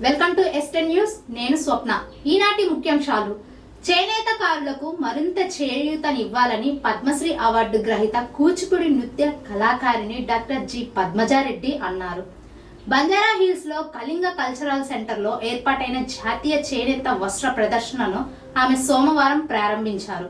Welcome to ఎస్టెన్ news. నేను స్వప్న. ఈనాటి ముఖ్యాంశాలు. చేనేతకారులకు మరింత చేయూతనివ్వాలని పద్మశ్రీ అవార్డు గ్రహీత కూచిపూడి నృత్య కళాకారిణి డాక్టర్ జి పద్మజారెడ్డి అన్నారు. బంజారా హిల్స్ లో కళింగ కల్చరల్ సెంటర్ లో ఏర్పాటైన జాతీయ చేనేత వస్త్ర ప్రదర్శనను ఆమె సోమవారం ప్రారంభించారు.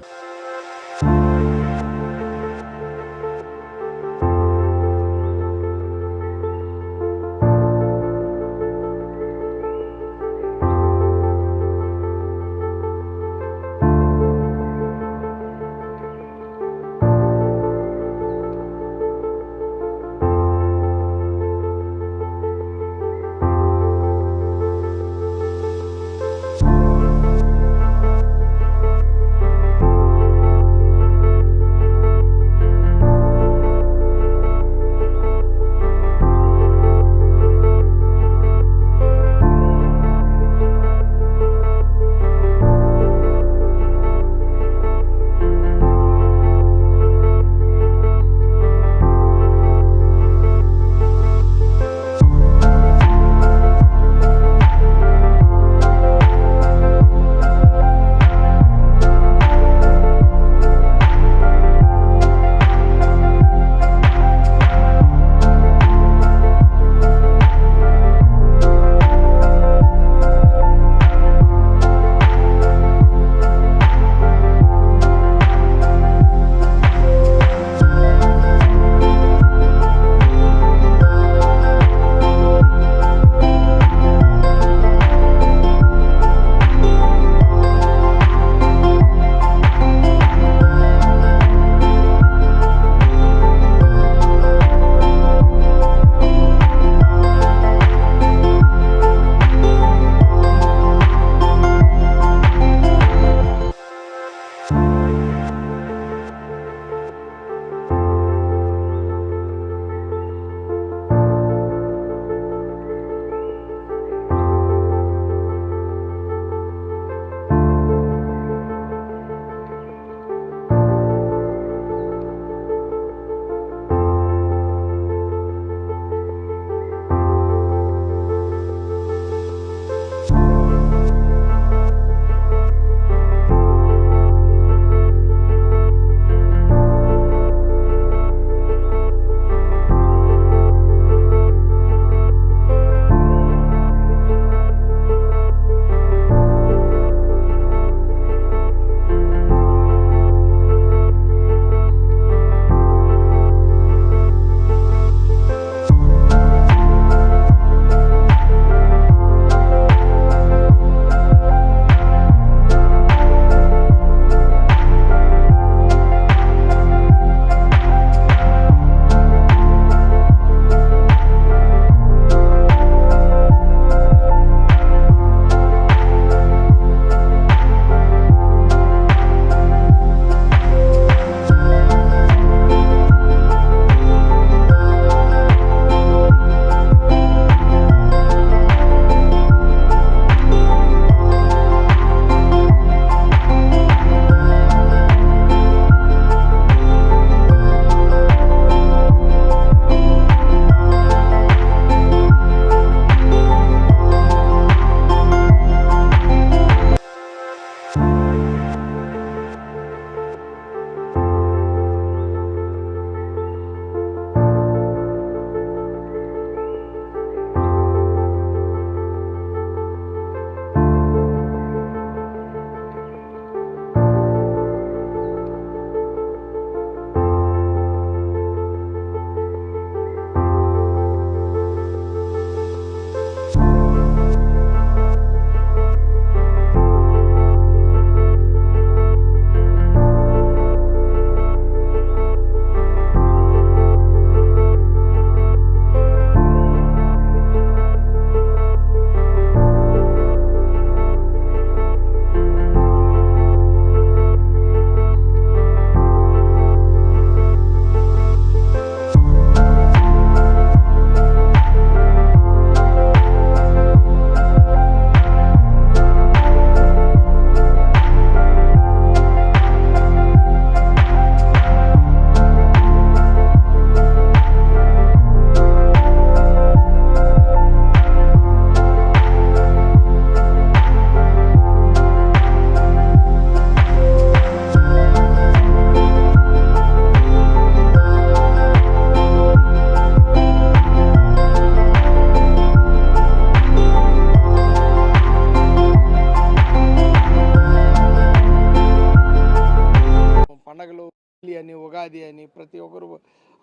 అని ఉగాది అని ప్రతి ఒక్కరు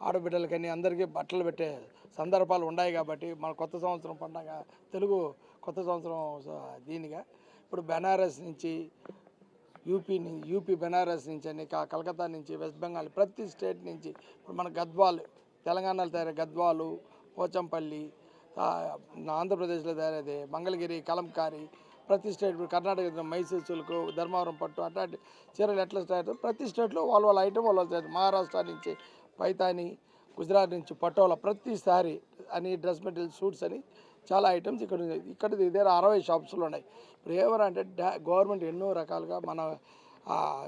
ఆడబిడ్డలకని అందరికీ బట్టలు పెట్టే సందర్భాలు ఉన్నాయి కాబట్టి మన కొత్త సంవత్సరం పండగ తెలుగు కొత్త సంవత్సరం దీనిగా ఇప్పుడు బెనారస్ నుంచి యూపీ బెనారస్ నుంచి అని కలకత్తా నుంచి వెస్ట్ బెంగాల్ ప్రతి స్టేట్ నుంచి ఇప్పుడు మన గద్వాలు తెలంగాణలో తయారు గద్వాలు పోచంపల్లి ఆంధ్రప్రదేశ్లో తయారైతే మంగళగిరి కలంకారీ ప్రతి స్టేట్ కర్ణాటక మైసూర్ సిల్క్ ధర్మవరం పట్టు అట్లాంటి చీరలు ఎట్లా స్టార్ట్ ప్రతి స్టేట్లో వాళ్ళ ఐటమ్ వాళ్ళ మహారాష్ట్ర నుంచి పైతాని గుజరాత్ నుంచి పటోలా ప్రతిసారి అని డ్రెస్ మెటీరియల్ సూట్స్ అని చాలా ఐటమ్స్ ఇక్కడ దగ్గర 60 షాప్స్లో ఉన్నాయి. ఇప్పుడు ఏమనంటే గవర్నమెంట్ ఎన్నో రకాలుగా మన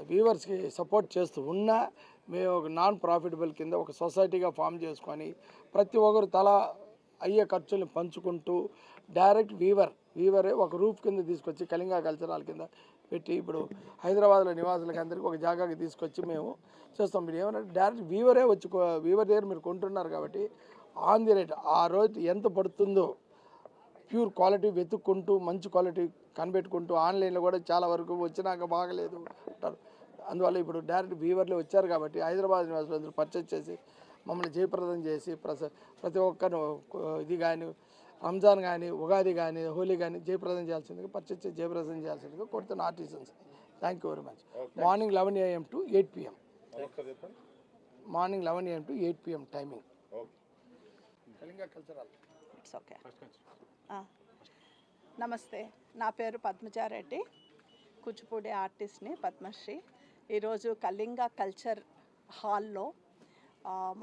వీవర్స్కి సపోర్ట్ చేస్తూ ఉన్నా మేము ఒక నాన్ ప్రాఫిటబుల్ కింద ఒక సొసైటీగా ఫామ్ చేసుకొని ప్రతి ఒక్కరు తల అయ్యే ఖర్చుల్ని పంచుకుంటూ డైరెక్ట్ వీవరే ఒక రూఫ్ కింద తీసుకొచ్చి కళింగ కల్చరల్ కింద పెట్టి ఇప్పుడు హైదరాబాద్లో నివాసులకి అందరికీ ఒక జాగాకి తీసుకొచ్చి మేము చేస్తాం. మీరు ఏమన్నా డైరెక్ట్ వీవరే వచ్చి వీవర్ దగ్గర మీరు కొంటున్నారు కాబట్టి ఆన్ ది రేట్ ఆ రోజు ఎంత పడుతుందో ప్యూర్ క్వాలిటీ వెతుక్కుంటూ మంచి క్వాలిటీ కనిపెట్టుకుంటూ ఆన్లైన్లో కూడా చాలా వరకు వచ్చినాక బాగలేదు అంటారు. అందువల్ల ఇప్పుడు డైరెక్ట్ వీవర్లే వచ్చారు కాబట్టి హైదరాబాద్ నివాసులందరూ పర్చేజ్ చేసి మమ్మల్ని జయప్రదం చేసి ప్రతి ఒక్కరు ఇది కానీ రంజాన్ కానీ ఉగాది కానీ హోలీ కానీ జయప్రదం చేయాల్సిందిగా పర్చేజ్ చేసి జయప్రదం చేయాల్సిందిగా కొడుతున్న artisans. Thank you very much. Morning 11 AM to 8 PM. Morning 11 AM to 8 PM timing. Kalinga cultural. It's okay. నమస్తే, నా పేరు పద్మజారెడ్డి, కూచిపూడి ఆర్టిస్ట్ని, పద్మశ్రీ. ఈరోజు కళింగ కల్చర్ హాల్లో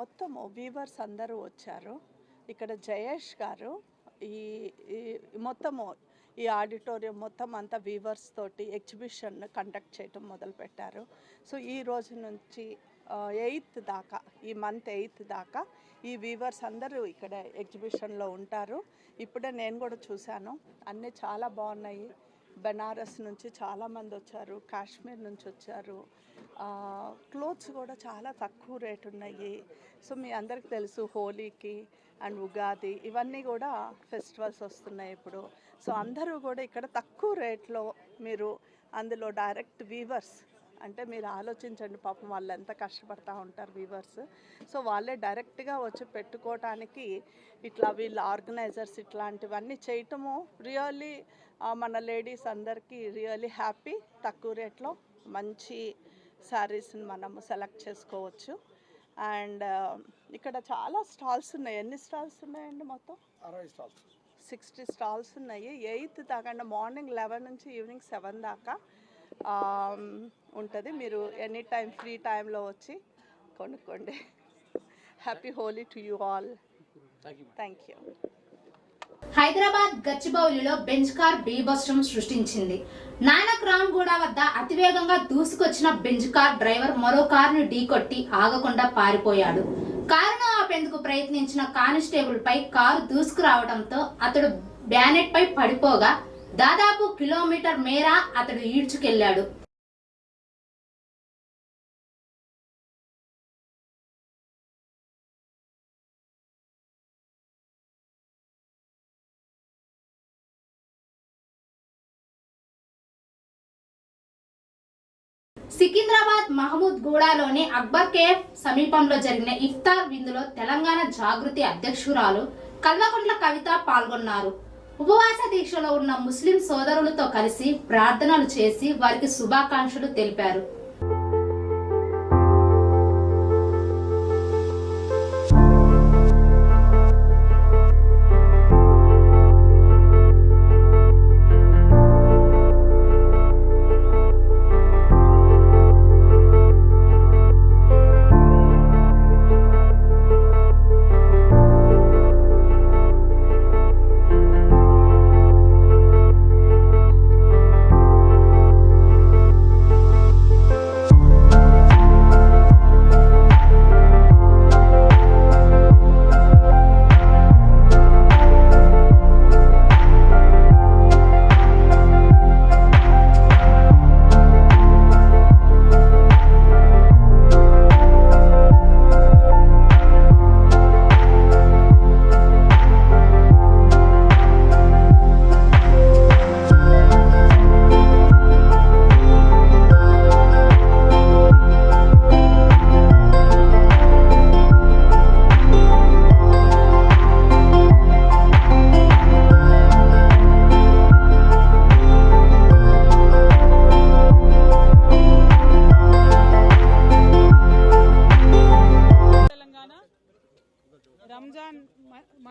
మొత్తము వీవర్స్ అందరూ వచ్చారు. ఇక్కడ జయేష్ గారు మొత్తము ఈ ఆడిటోరియం మొత్తం అంతా వీవర్స్ తోటి ఎగ్జిబిషన్ కండక్ట్ చేయటం మొదలుపెట్టారు. సో ఈ రోజు నుంచి 8th దాకా, ఈ మంత్ 8th దాకా ఈ వీవర్స్ అందరూ ఇక్కడ ఎగ్జిబిషన్లో ఉంటారు. ఇప్పుడే నేను కూడా చూశాను, అన్నీ చాలా బాగున్నాయి. బెనారస్ నుంచి చాలామంది వచ్చారు, కాశ్మీర్ నుంచి వచ్చారు. క్లోత్స్ కూడా చాలా తక్కువ రేటు ఉన్నాయి. సో మీ అందరికి తెలుసు హోలీకి అండ్ ఉగాది ఇవన్నీ కూడా ఫెస్టివల్స్ వస్తున్నాయి ఇప్పుడు. సో అందరూ కూడా ఇక్కడ తక్కువ రేట్లో మీరు అందులో డైరెక్ట్ వీవర్స్ అంటే మీరు ఆలోచించండి, పాపం వాళ్ళు ఎంత కష్టపడతా ఉంటారు వీవర్స్. సో వాళ్ళే డైరెక్ట్గా వచ్చి పెట్టుకోవటానికి ఇట్లా వీళ్ళ ఆర్గనైజర్స్ ఇట్లాంటివన్నీ చేయటము రియల్లీ మన లేడీస్ అందరికీ రియల్లీ హ్యాపీ. తక్కువ రేట్లో మంచి శారీస్ని మనము సెలెక్ట్ చేసుకోవచ్చు. అండ్ ఇక్కడ చాలా స్టాల్స్ ఉన్నాయి. ఎన్ని స్టాల్స్ ఉన్నాయండి? మొత్తం 60 స్టాల్స్ ఉన్నాయి. 8th దాకా మార్నింగ్ 11 నుంచి ఈవినింగ్ 7 దాకా ఉంటుంది. మీరు ఎనీ టైం ఫ్రీ టైంలో వచ్చి కొనుక్కోండి. Happy Holi to you all. Thank you. Hyderabad గచ్చిబౌలిలో బెంజ్ కార్ బీభత్సం సృష్టించింది. నానక్ రామ్గూడ వద్ద అతివేగంగా దూసుకొచ్చిన బెంజ్ కార్ డ్రైవర్ మరో కారును ఢీకొట్టి ఆగకుండా పారిపోయాడు. కారును ఆపేందుకు ప్రయత్నించిన కానిస్టేబుల్ పై కారు దూసుకురావడంతో అతడు బ్యానెట్ పై పడిపోగా దాదాపు కిలోమీటర్ మేర అతడు ఈడ్చుకెళ్లాడు. సికింద్రాబాద్ మహమూద్ గూడలోని అక్బర్ కేఫ్ సమీపంలో జరిగిన ఇఫ్తార్ విందులో తెలంగాణ జాగృతి అధ్యక్షురాలు కల్వకుంట్ల కవిత పాల్గొన్నారు. ఉపవాస దీక్షలో ఉన్న ముస్లిం సోదరులతో కలిసి ప్రార్థనలు చేసి వారికి శుభాకాంక్షలు తెలిపారు.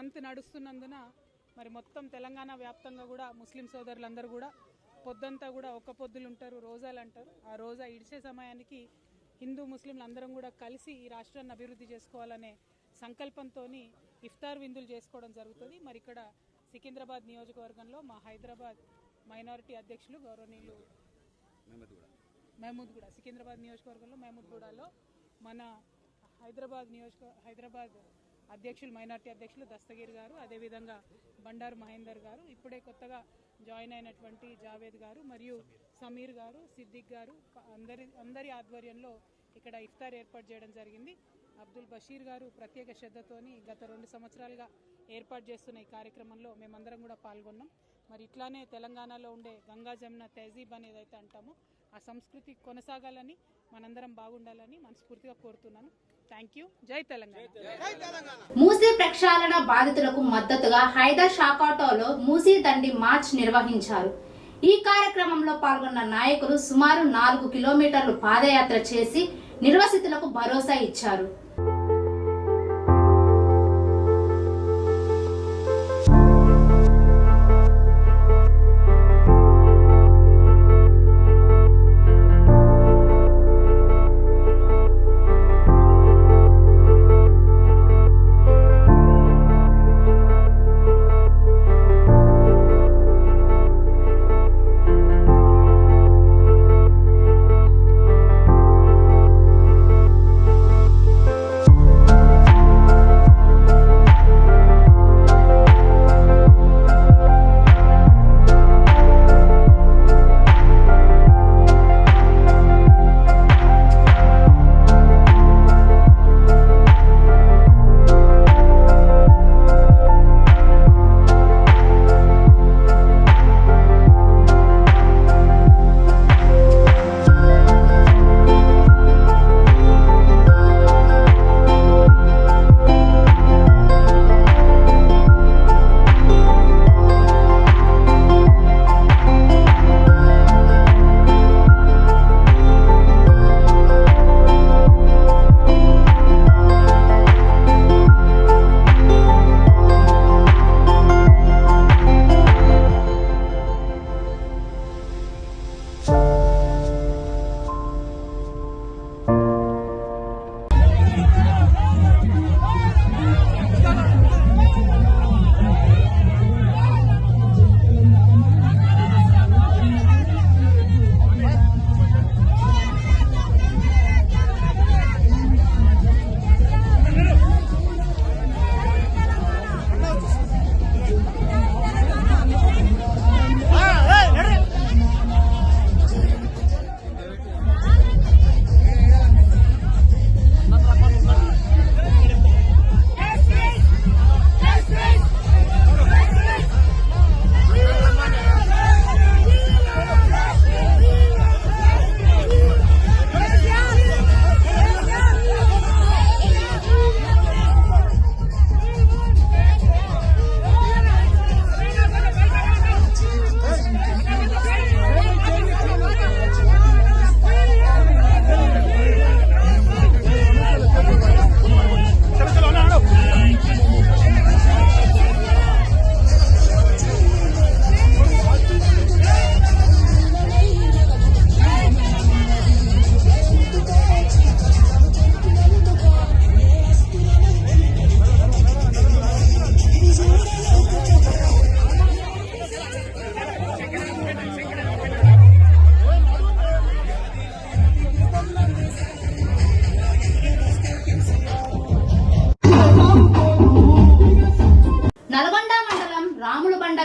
మంత్ నడుస్తున్నందున మరి మొత్తం తెలంగాణ వ్యాప్తంగా కూడా ముస్లిం సోదరులందరూ కూడా పొద్దంతా కూడా ఒక్క పొద్దులు ఉంటారు, రోజాలు అంటారు. ఆ రోజా ఇడిచే సమయానికి హిందూ ముస్లింలు అందరం కూడా కలిసి ఈ రాష్ట్రాన్ని అభివృద్ధి చేసుకోవాలనే సంకల్పంతో ఇఫ్తార్ విందులు చేసుకోవడం జరుగుతుంది. మరి ఇక్కడ సికింద్రాబాద్ నియోజకవర్గంలో మా హైదరాబాద్ మైనారిటీ అధ్యక్షులు గౌరవనీయులు మహమూద్గూడ, సికింద్రాబాద్ నియోజకవర్గంలో మహమూద్గూడలో మన హైదరాబాద్ అధ్యక్షులు మైనార్టీ అధ్యక్షులు దస్తగిరి గారు, అదేవిధంగా బండారు మహేందర్ గారు, ఇప్పుడే కొత్తగా జాయిన్ అయినటువంటి జావేద్ గారు మరియు సమీర్ గారు, సిద్దిక్ గారు అందరి ఆధ్వర్యంలో ఇక్కడ ఇఫ్తార్ ఏర్పాటు చేయడం జరిగింది. అబ్దుల్ బషీర్ గారు ప్రత్యేక శ్రద్ధతోని గత 2 సంవత్సరాలుగా ఏర్పాటు చేస్తున్న ఈ కార్యక్రమంలో మేమందరం కూడా పాల్గొన్నాం. మరి ఇట్లానే తెలంగాణలో ఉండే గంగా జమున తహజీబ్ అనేది అయితే అంటామో ఆ సంస్కృతి కొనసాగాలని, మనందరం బాగుండాలని మనస్ఫూర్తిగా కోరుతున్నాను. Thank you. జై తెలంగాణ. మూసీ ప్రక్షాళన బాధితులకు మద్దతుగా హైదర్ షాకాటోలో మూసీ దండి మార్చ్ నిర్వహించారు. ఈ కార్యక్రమంలో పాల్గొన్న నాయకులు సుమారు 4 కిలోమీటర్లు పాదయాత్ర చేసి నిర్వసితులకు భరోసా ఇచ్చారు.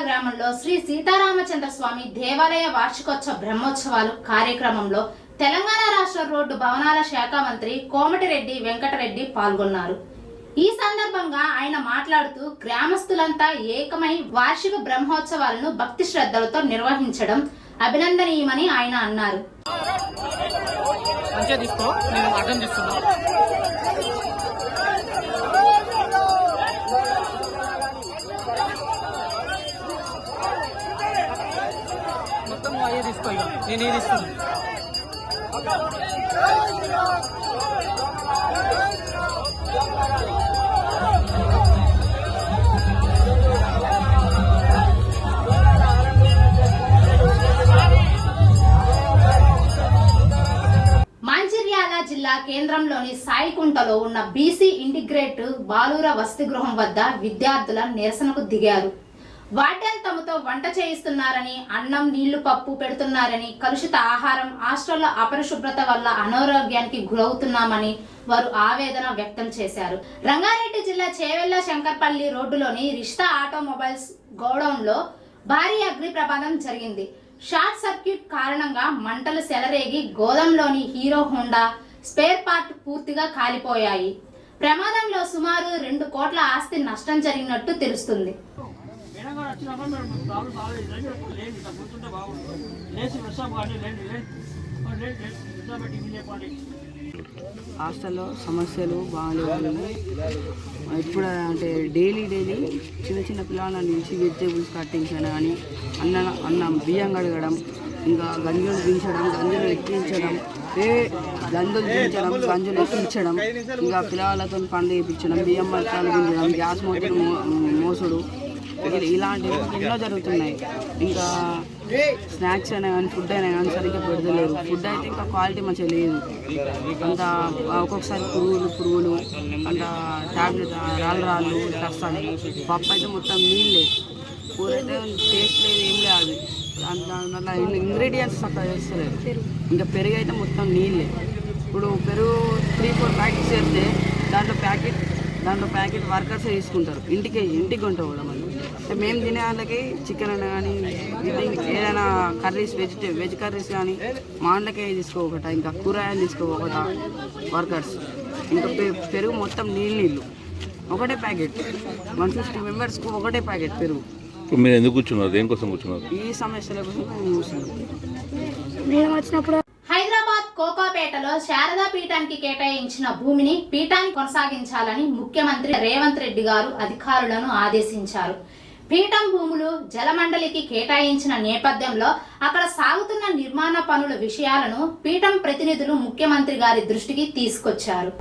గ్రామంలో శ్రీ సీతారామచంద్ర స్వామి దేవాలయ వార్షికోత్సవ బ్రహ్మోత్సవాలు కార్యక్రమంలో తెలంగాణ రాష్ట్ర రోడ్డు భవనాల శాఖ మంత్రి కోమటిరెడ్డి వెంకటరెడ్డి పాల్గొన్నారు. ఈ సందర్భంగా ఆయన మాట్లాడుతూ గ్రామస్తులంతా ఏకమై వార్షిక బ్రహ్మోత్సవాలను భక్తి శ్రద్ధలతో నిర్వహించడం అభినందనీయమని ఆయన అన్నారు. జిల్లా కేంద్రంలోని సాయికుంటలో ఉన్న బీసీ ఇంటిగ్రేట్ బాలుర వసతి గృహం వద్ద విద్యార్థుల నిరసనకు దిగారు. వార్డెన్ తమతో వంట చేయిస్తున్నారని, అన్నం నీళ్లు పప్పు పెడుతున్నారని, కలుషిత ఆహారం, హాస్టళ్ల అపరిశుభ్రత వల్ల అనారోగ్యానికి గురవుతున్నామని వారు ఆవేదన వ్యక్తం చేశారు. రంగారెడ్డి జిల్లా చేవెళ్ల శంకర్పల్లి రోడ్డులోని రిష్తా ఆటోమొబైల్స్ గోడౌన్లో భారీ అగ్ని ప్రమాదం జరిగింది. షార్ట్ సర్క్యూట్ కారణంగా మంటలు చెలరేగి గోదాంలోని హీరో హోండా స్పేర్ పార్ట్ పూర్తిగా కాలిపోయాయి. ప్రమాదంలో సుమారు 2 కోట్ల ఆస్తి నష్టం జరిగినట్టు తెలుస్తుంది. హాస్టల్లో సమస్యలు బాగాలేవు. ఇప్పుడు అంటే డైలీ చిన్న చిన్న పిల్లల నుంచి వెజిటేబుల్స్ కట్టించడం కానీ అన్నం బియ్యం కడగడం, ఇంకా గంజులు దించడం, గంజులు ఎక్కించడం, గంజులు దించడం, గంజులు ఎక్కించడం, ఇంకా పిల్లలతో పనులు చేయించడం, బియ్యం బస్తాలు దించడం, గ్యాస్ మూతలు మోసుడు, ఇలాంటివి ఎన్నో జరుగుతున్నాయి. ఇంకా స్నాక్స్ అయినా కానీ ఫుడ్ అయినా కానీ సరిగ్గా పెడతలేరు. ఫుడ్ అయితే ఇంకా క్వాలిటీ మంచిగా లేదు. అంత ఒక్కొక్కసారి పురుగులు అంత ట్యాబ్లెట్ రాళ్ళు ఇట్లా వస్తాయి. పప్పు అయితే మొత్తం నీళ్ళే, కూర అయితే టేస్ట్ లేదు, ఏం లేదు. దాంట్లో ఇంగ్రీడియంట్స్ చక్కగా చేస్తలేరు. ఇంకా పెరుగు అయితే మొత్తం నీళ్ళే. ఇప్పుడు పెరుగు 3-4 ప్యాకెట్స్ చేస్తే దాంట్లో ప్యాకెట్ వర్కర్సే తీసుకుంటారు. ఇంటికి ఉంటాం కూడా మనం. మేము తినే వాళ్ళకి చికెన్ అయినా కానీ ఏదైనా కర్రీస్ వెజ్ కర్రీస్ కానీ మా వాళ్ళకే తీసుకోకట, ఇంకా కూరగాయలు తీసుకోకట వర్కర్స్. ఇంకా పెరుగు మొత్తం నీళ్ళు ఒకటే ప్యాకెట్, 150 మెంబర్స్కి ఒకటే ప్యాకెట్ పెరుగు. మీరు ఎందుకు కూర్చున్నారు? దేనికోసం కూర్చున్నారు? ఈ సమస్యల కోసం మేము కూర్చున్నాం. హైదరాబాద్ కోకాపేటలో శారదా పీఠానికి కేటాయించిన భూమిని పీఠాన్ని కొనసాగించాలని ముఖ్యమంత్రి రేవంత్ రెడ్డి గారు అధికారులను ఆదేశించారు. పీఠం భూములు జలమండలికి కేటాయించిన నేపథ్యంలో అక్కడ సాగుతున్న నిర్మాణ పనుల విషయాలను పీఠం ప్రతినిధులు ముఖ్యమంత్రి గారి దృష్టికి తీసుకొచ్చారు.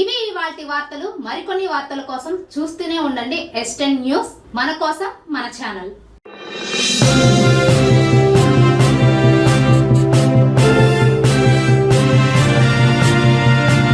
ఇవి ఇవాల్టి వార్తలు. మరికొన్ని వార్తల కోసం చూస్తూనే ఉండండి S10 న్యూస్. మన కోసం మన ఛానల్.